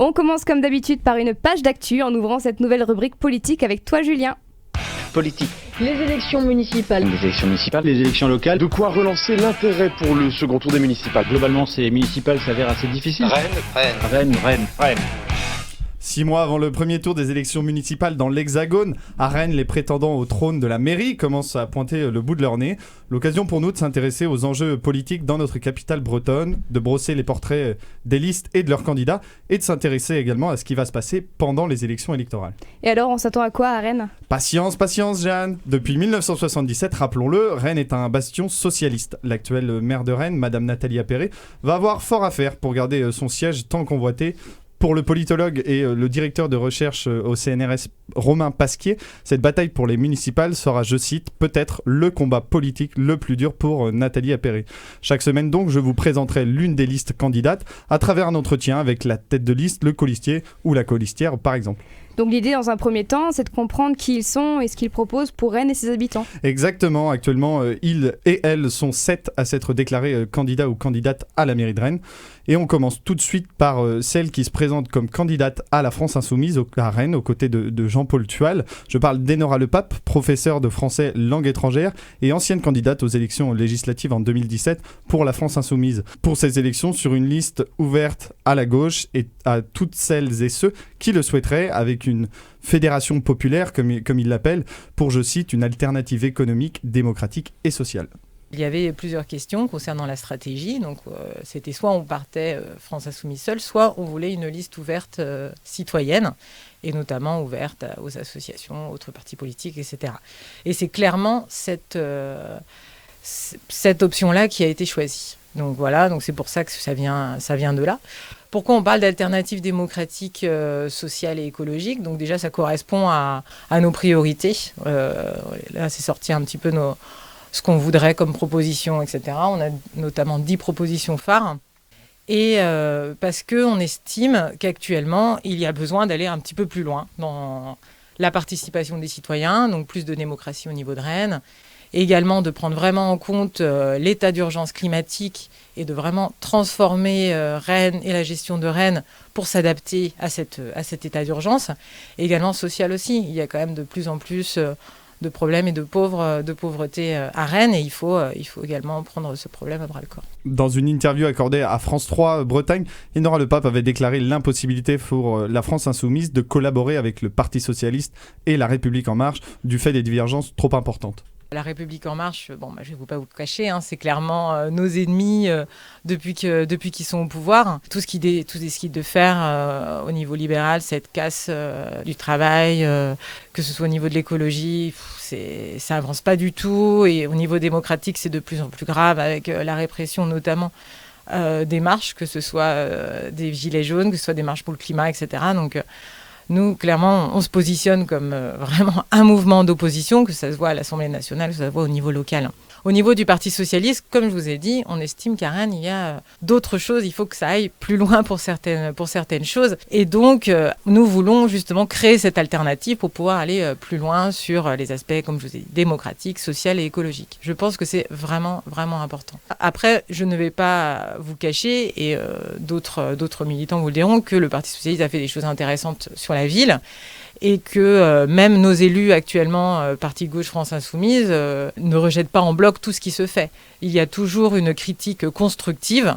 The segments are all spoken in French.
On commence comme d'habitude par une page d'actu en ouvrant cette nouvelle rubrique politique avec toi Julien. Politique. Les élections municipales. Les élections municipales. Les élections locales. De quoi relancer l'intérêt pour le second tour des municipales. Globalement, ces municipales s'avèrent assez difficiles. Rennes. 6 mois avant le premier tour des élections municipales dans l'Hexagone, à Rennes, les prétendants au trône de la mairie commencent à pointer le bout de leur nez. L'occasion pour nous de s'intéresser aux enjeux politiques dans notre capitale bretonne, de brosser les portraits des listes et de leurs candidats, et de s'intéresser également à ce qui va se passer pendant les élections électorales. Et alors, on s'attend à quoi à Rennes ? Patience, Jeanne. Depuis 1977, rappelons-le, Rennes est un bastion socialiste. L'actuelle maire de Rennes, Madame Nathalie Appéré, va avoir fort à faire pour garder son siège tant convoité. Pour le politologue et le directeur de recherche au CNRS, Romain Pasquier, cette bataille pour les municipales sera, je cite, peut-être le combat politique le plus dur pour Nathalie Appéré. Chaque semaine donc, je vous présenterai l'une des listes candidates à travers un entretien avec la tête de liste, le colistier ou la colistière par exemple. Donc l'idée dans un premier temps, c'est de comprendre qui ils sont et ce qu'ils proposent pour Rennes et ses habitants. Exactement, actuellement, ils et elles sont 7 à s'être déclarés candidats ou candidates à la mairie de Rennes. Et on commence tout de suite par celle qui se présente comme candidate à la France Insoumise à Rennes, aux côtés de Jean-Paul Tual. Je parle d'Enora Lepape, professeure de français langue étrangère et ancienne candidate aux élections législatives en 2017 pour la France Insoumise. Pour ces élections, sur une liste ouverte à la gauche et à toutes celles et ceux qui le souhaiteraient, avec une fédération populaire, comme il l'appelle, pour, je cite, une alternative économique, démocratique et sociale. Il y avait plusieurs questions concernant la stratégie. Donc, c'était soit on partait France Insoumise seule, soit on voulait une liste ouverte citoyenne, et notamment ouverte aux associations, autres partis politiques, etc. Et c'est clairement cette option-là qui a été choisie. Donc voilà, donc c'est pour ça que ça vient de là. Pourquoi on parle d'alternative démocratique, sociale et écologique ? Donc déjà, ça correspond à nos priorités. Là, c'est sorti un petit peu ce qu'on voudrait comme proposition, etc. On a notamment 10 propositions phares. Et parce qu'on estime qu'actuellement, il y a besoin d'aller un petit peu plus loin dans la participation des citoyens, donc plus de démocratie au niveau de Rennes, et également de prendre vraiment en compte l'état d'urgence climatique et de vraiment transformer Rennes et la gestion de Rennes pour s'adapter à cet état d'urgence. Et également social aussi. Il y a quand même de plus en plus de problèmes et de pauvreté à Rennes, et il faut également prendre ce problème à bras-le-corps. Dans une interview accordée à France 3 Bretagne, Enora Lepape avait déclaré l'impossibilité pour la France Insoumise de collaborer avec le Parti Socialiste et la République En Marche du fait des divergences trop importantes. La République En Marche, je ne vais pas vous le cacher, c'est clairement nos ennemis depuis qu'ils sont au pouvoir. Tout ce qu'ils décident de faire au niveau libéral, cette casse du travail, que ce soit au niveau de l'écologie, ça avance pas du tout. Et au niveau démocratique, c'est de plus en plus grave avec la répression notamment des marches, que ce soit des gilets jaunes, que ce soit des marches pour le climat, etc. Donc nous, clairement, on se positionne comme vraiment un mouvement d'opposition, que ça se voit à l'Assemblée nationale, que ça se voit au niveau local. Au niveau du Parti socialiste, comme je vous ai dit, on estime qu'à Rennes, il y a d'autres choses. Il faut que ça aille plus loin pour certaines choses. Et donc, nous voulons justement créer cette alternative pour pouvoir aller plus loin sur les aspects, comme je vous ai dit, démocratiques, sociaux et écologiques. Je pense que c'est vraiment, vraiment important. Après, je ne vais pas vous cacher, et d'autres militants vous le diront, que le Parti socialiste a fait des choses intéressantes sur la ville. Et que même nos élus actuellement, Parti de gauche France Insoumise, ne rejettent pas en bloc tout ce qui se fait. Il y a toujours une critique constructive,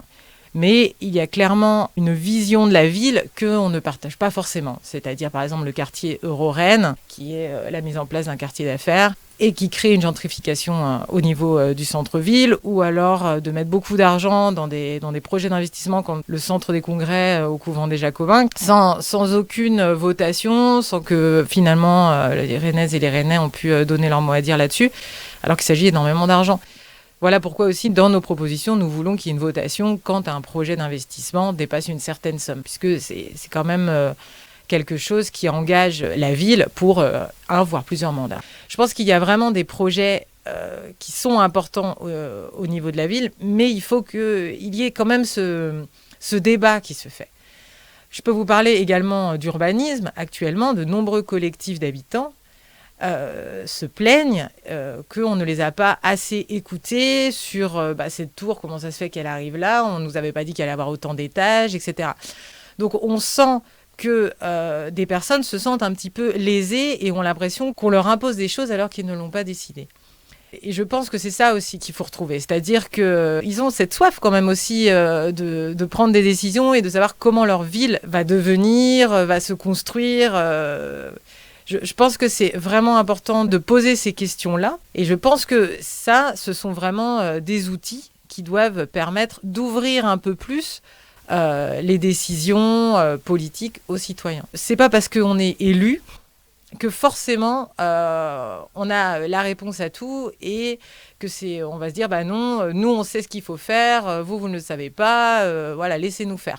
mais il y a clairement une vision de la ville qu'on ne partage pas forcément. C'est-à-dire par exemple le quartier Euro-Rennes, qui est la mise en place d'un quartier d'affaires, et qui crée une gentrification au niveau du centre-ville, ou alors de mettre beaucoup d'argent dans des projets d'investissement comme le centre des congrès au couvent des Jacobins, sans aucune votation, sans que finalement les Rennaises et les Rennais ont pu donner leur mot à dire là-dessus, alors qu'il s'agit énormément d'argent. Voilà pourquoi aussi, dans nos propositions, nous voulons qu'il y ait une votation quand un projet d'investissement dépasse une certaine somme, puisque c'est quand même quelque chose qui engage la ville pour un voire plusieurs mandats. Je pense qu'il y a vraiment des projets qui sont importants au niveau de la ville, mais il faut qu'il y ait quand même ce débat qui se fait. Je peux vous parler également d'urbanisme. Actuellement, de nombreux collectifs d'habitants se plaignent qu'on ne les a pas assez écoutés sur cette tour, comment ça se fait qu'elle arrive là, on ne nous avait pas dit qu'il allait avoir autant d'étages, etc. Donc on sent que des personnes se sentent un petit peu lésées et ont l'impression qu'on leur impose des choses alors qu'ils ne l'ont pas décidé. Et je pense que c'est ça aussi qu'il faut retrouver. C'est-à-dire qu'ils ont cette soif quand même aussi de prendre des décisions et de savoir comment leur ville va devenir, va se construire. Je pense que c'est vraiment important de poser ces questions-là. Et je pense que ça, ce sont vraiment des outils qui doivent permettre d'ouvrir un peu plus les décisions politiques aux citoyens. C'est pas parce qu'on est élu que forcément on a la réponse à tout et que on va se dire non, nous on sait ce qu'il faut faire, vous ne le savez pas, voilà, laissez-nous faire.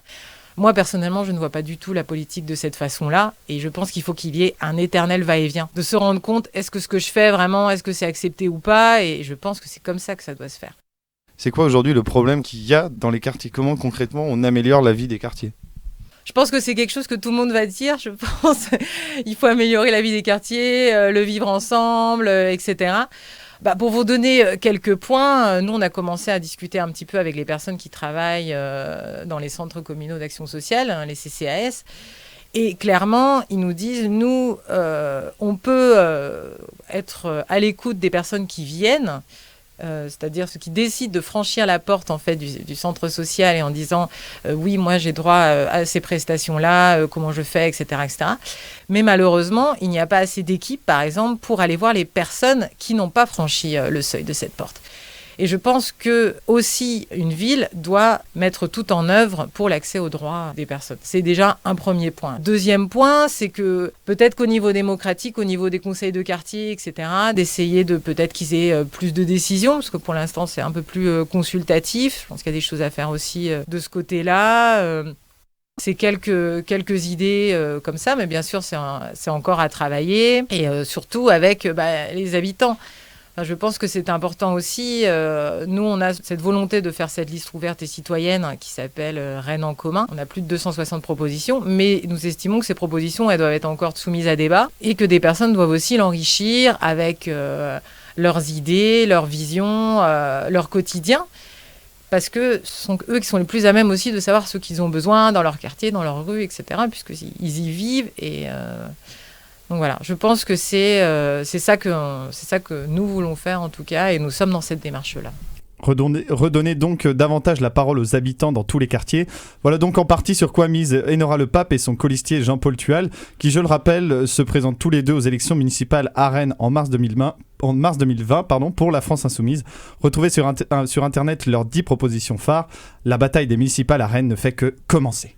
Moi personnellement je ne vois pas du tout la politique de cette façon-là et je pense qu'il faut qu'il y ait un éternel va-et-vient, de se rendre compte est-ce que ce que je fais vraiment, est-ce que c'est accepté ou pas, et je pense que c'est comme ça que ça doit se faire. C'est quoi aujourd'hui le problème qu'il y a dans les quartiers? Comment concrètement on améliore la vie des quartiers? Je pense que c'est quelque chose que tout le monde va dire, je pense. Il faut améliorer la vie des quartiers, le vivre ensemble, etc. Pour vous donner quelques points, nous on a commencé à discuter un petit peu avec les personnes qui travaillent dans les centres communaux d'action sociale, les CCAS. Et clairement, ils nous disent, nous, on peut être à l'écoute des personnes qui viennent, c'est-à-dire ceux qui décident de franchir la porte en fait du centre social et en disant oui, moi j'ai droit à ces prestations-là, comment je fais, etc., etc. Mais malheureusement, il n'y a pas assez d'équipes, par exemple, pour aller voir les personnes qui n'ont pas franchi le seuil de cette porte. Et je pense que aussi une ville doit mettre tout en œuvre pour l'accès aux droits des personnes. C'est déjà un premier point. Deuxième point, c'est que peut-être qu'au niveau démocratique, au niveau des conseils de quartier, etc., d'essayer de peut-être qu'ils aient plus de décisions, parce que pour l'instant c'est un peu plus consultatif. Je pense qu'il y a des choses à faire aussi de ce côté-là. C'est quelques idées comme ça, mais bien sûr c'est encore à travailler, et surtout avec les habitants. Je pense que c'est important aussi. Nous, on a cette volonté de faire cette liste ouverte et citoyenne qui s'appelle Rennes en commun. On a plus de 260 propositions, mais nous estimons que ces propositions, elles doivent être encore soumises à débat et que des personnes doivent aussi l'enrichir avec leurs idées, leurs visions, leur quotidien. Parce que ce sont eux qui sont les plus à même aussi de savoir ce qu'ils ont besoin dans leur quartier, dans leur rue, etc., puisqu'ils y vivent. Et donc voilà, je pense que c'est ça que nous voulons faire en tout cas, et nous sommes dans cette démarche-là. Redonner donc davantage la parole aux habitants dans tous les quartiers. Voilà donc en partie sur quoi mise Enora Lepape et son colistier Jean-Paul Tual, qui, je le rappelle, se présentent tous les deux aux élections municipales à Rennes en mars 2020 pour la France Insoumise. Retrouvez sur Internet leurs 10 propositions phares. La bataille des municipales à Rennes ne fait que commencer.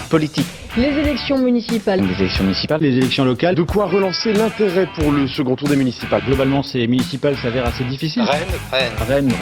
Politique. Les élections municipales. Les élections municipales. Les élections locales. De quoi relancer l'intérêt pour le second tour des municipales. Globalement, ces municipales s'avèrent assez difficiles. Rennes. Rennes.